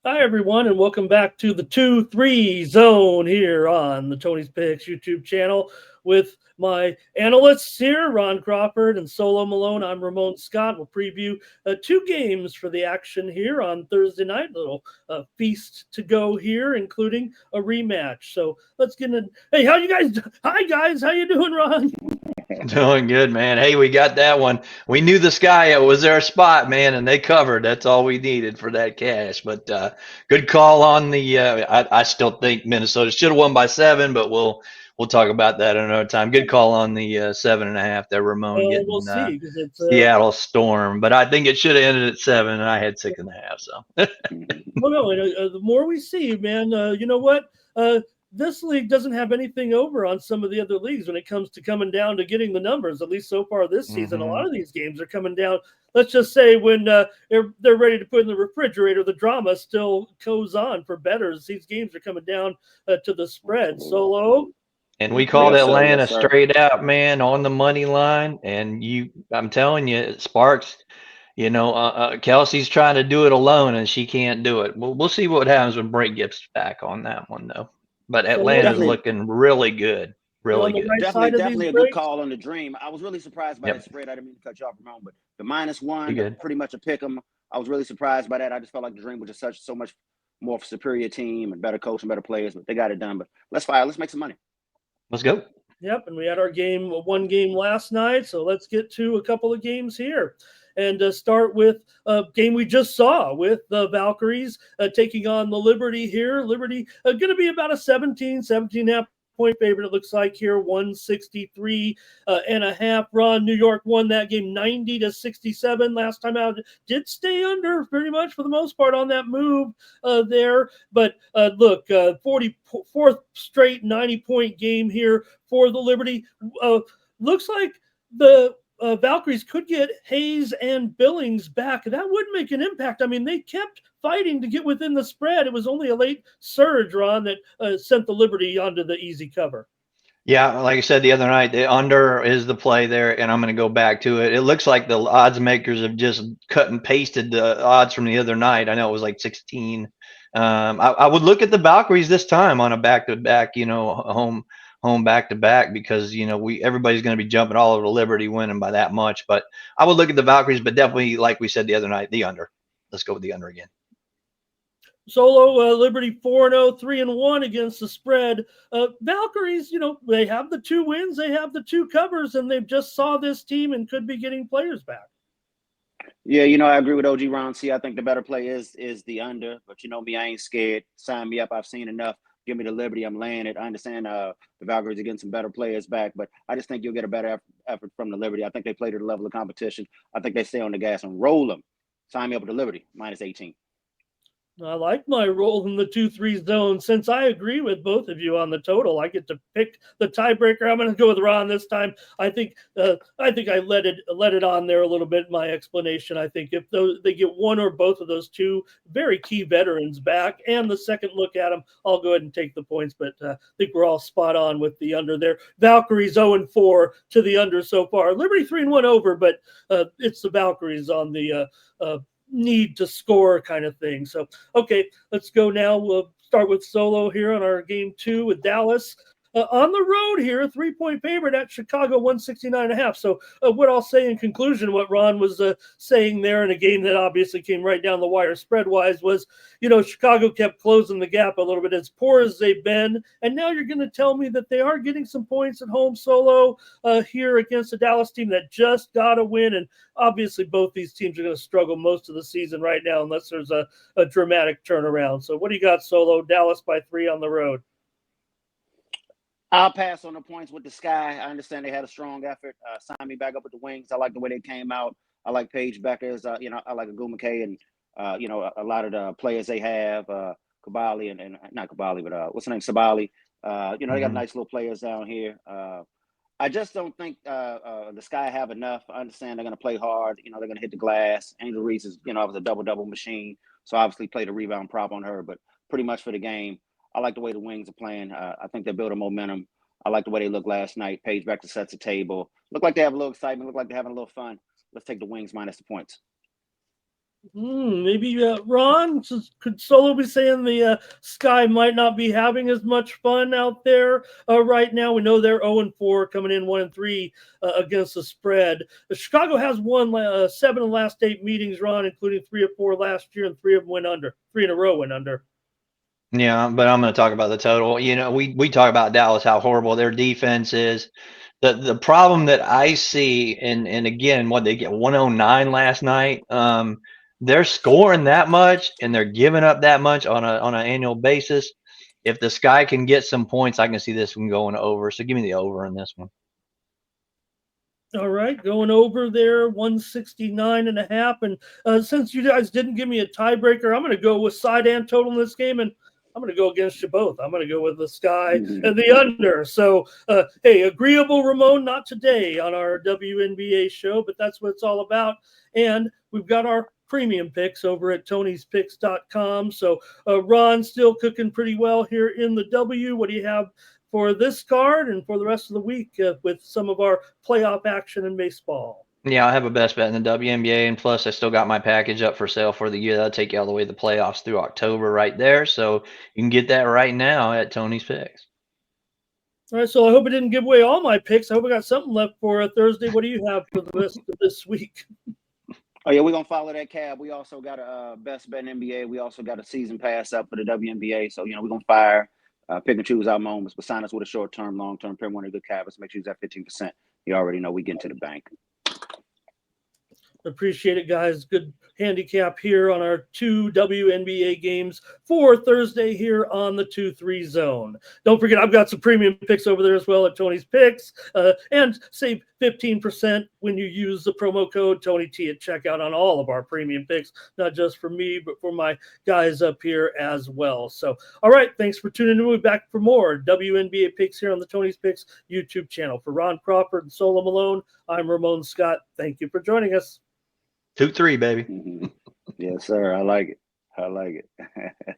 Hi, everyone, and welcome back to the 2-3 zone here on the Tony's Picks YouTube channel with my analysts here, Ron Crawford and Solo Malone. I'm Ramon Scott. We'll preview two games for the action here on Thursday night. Little feast to go here, including a rematch. So let's get in. Hey, how you guys? Hi, guys. How you doing, Ron? Doing good, man. Hey, we got that one. We knew the sky was their spot, man, and they covered. That's all we needed for that cash. But good call on the. I still think Minnesota should have won by 7, but we'll talk about that another time. Good call on the 7.5. There, Ramon We'll getting see because it's Seattle Storm, but I think it should have ended at 7, and I had 6.5. So well, no, the more we see, man, you know what? This league doesn't have anything over on some of the other leagues when it comes to coming down to getting the numbers. At least so far this season, a lot hmm of these games are coming down. Let's just say when they're ready to put in the refrigerator, the drama still goes on for betters. These games are coming down to the spread. Absolutely. Solo, and we agree. called Yes, sir. Atlanta Yes, sir. straight out, man, on the money line, and I'm telling you, Sparks. Kelsey's trying to do it alone, and she can't do it. We'll see what happens when Brink gets back on that one, though. But Solo, Atlanta's Definitely, looking really good, you're on really the good. right definitely, side of these definitely a good breaks. call on the dream. I was really surprised by that Yep, spread. I didn't mean to cut you off, Ramon, but the -1, you good. pretty much a pick 'em. I was really surprised by that. I just felt like the dream was just so much more of a superior team and better coach and better players, but they got it done. But let's fire. Let's make some money. Let's go. Yep, and we had our one game last night, so let's get to a couple of games here. And start with a game we just saw with the Valkyries taking on the Liberty here. Liberty going to be about a 17.5 point favorite, it looks like here, 163 and a half run. New York won that game 90-67 last time out. Did stay under pretty much for the most part on that move there. But look, 44th straight 90-point game here for the Liberty. Looks like the Valkyries could get Hayes and Billings back. That would make an impact. I mean, they kept fighting to get within the spread. It was only a late surge, Ron, that sent the Liberty onto the easy cover. Yeah, like I said the other night, the under is the play there, and I'm going to go back to it. It looks like the odds makers have just cut and pasted the odds from the other night. I know it was like 16. I would look at the Valkyries this time on a back-to-back, home back-to-back because we everybody's going to be jumping all over Liberty winning by that much. But I would look at the Valkyries, but definitely like we said the other night, the under. Let's go with the under again. Solo Liberty 4-0, 3-1 against the spread. Valkyries, they have the two wins, they have the two covers, and they've just saw this team and could be getting players back. Yeah, I agree with OG Ron C. I think the better play is the under, but you know me, I ain't scared. Sign me up. I've seen enough. Give me the Liberty. I'm laying it. I understand the Valkyries are getting some better players back, but I just think you'll get a better effort from the Liberty. I think they play to the level of competition. I think they stay on the gas and roll them. Sign me up with the Liberty -18. I like my role in the 2-3 zone. Since I agree with both of you on the total, I get to pick the tiebreaker. I'm going to go with Ron this time. I think I let it on there a little bit. My explanation. I think if they get one or both of those two very key veterans back and the second look at them, I'll go ahead and take the points. But I think we're all spot on with the under there. Valkyries 0-4 to the under so far. Liberty 3-1 over, but it's the Valkyries on the need to score kind of thing. So, okay, let's go now. We'll start with Solo here on our game 2 with Dallas. On the road here, 3-point favorite at Chicago, 169.5. So, what I'll say in conclusion, what Ron was saying there in a game that obviously came right down the wire spread wise was, Chicago kept closing the gap a little bit as poor as they've been. And now you're going to tell me that they are getting some points at home Solo here against a Dallas team that just got a win. And obviously, both these teams are going to struggle most of the season right now unless there's a dramatic turnaround. So, what do you got, Solo? Dallas by 3 on the road. I'll pass on the points with the Sky. I understand they had a strong effort. Sign me back up with the Wings. I like the way they came out. I like Paige Beckers. I like Agum McKay and a lot of the players they have. Kabali and not Kabali, but what's the name? Sabali. They got hmm nice little players down here. I just don't think the Sky have enough. I understand they're going to play hard. They're going to hit the glass. Angel Reese is, was a double machine. So obviously played a rebound prop on her, but pretty much for the game. I like the way the Wings are playing. I think they're building momentum. I like the way they looked last night. Paige back to sets the table. Look like they have a little excitement. Look like they're having a little fun. Let's take the Wings minus the points. Maybe Ron could Solo be saying the Sky might not be having as much fun out there right now. We know they're 0-4, coming in 1-3 against the spread. Chicago has won 7 of the last 8 meetings, Ron, including 3 of 4 last year, and 3 of them went under. 3 in a row went under. Yeah, but I'm going to talk about the total. We talk about Dallas, how horrible their defense is. The problem that I see, and again, what they get 109 last night. They're scoring that much and they're giving up that much on an annual basis. If the Sky can get some points, I can see this one going over. So give me the over in this one. All right, going over there, 169.5. And since you guys didn't give me a tiebreaker, I'm going to go with side and total in this game, and I'm going to go against you both. I'm going to go with the Sky and the under. So, hey, agreeable, Ramon, not today on our WNBA show, but that's what it's all about. And we've got our premium picks over at Tony'sPicks.com. So, Ron still cooking pretty well here in the W. What do you have for this card and for the rest of the week with some of our playoff action in baseball? Yeah, I have a best bet in the WNBA, and plus I still got my package up for sale for the year. That'll take you all the way to the playoffs through October right there. So you can get that right now at Tony's Picks. All right, so I hope I didn't give away all my picks. I hope I got something left for Thursday. What do you have for the rest of this week? Oh, yeah, we're going to follow that cab. We also got a best bet in NBA. We also got a season pass up for the WNBA. So, we're going to fire, pick and choose our moments, but sign us with a short-term, long-term, pin one of good cabs. Make sure you use that 15%. You already know we get into the bank. Appreciate it, guys. Good handicap here on our 2 WNBA games for Thursday here on the 2-3 zone. Don't forget, I've got some premium picks over there as well at Tony's Picks. And save 15% when you use the promo code TonyT at checkout on all of our premium picks, not just for me, but for my guys up here as well. So, all right, thanks for tuning in. We'll be back for more WNBA picks here on the Tony's Picks YouTube channel. For Ron Crawford and Solo Malone, I'm Ramon Scott. Thank you for joining us. 2-3, baby. Yes, sir. I like it.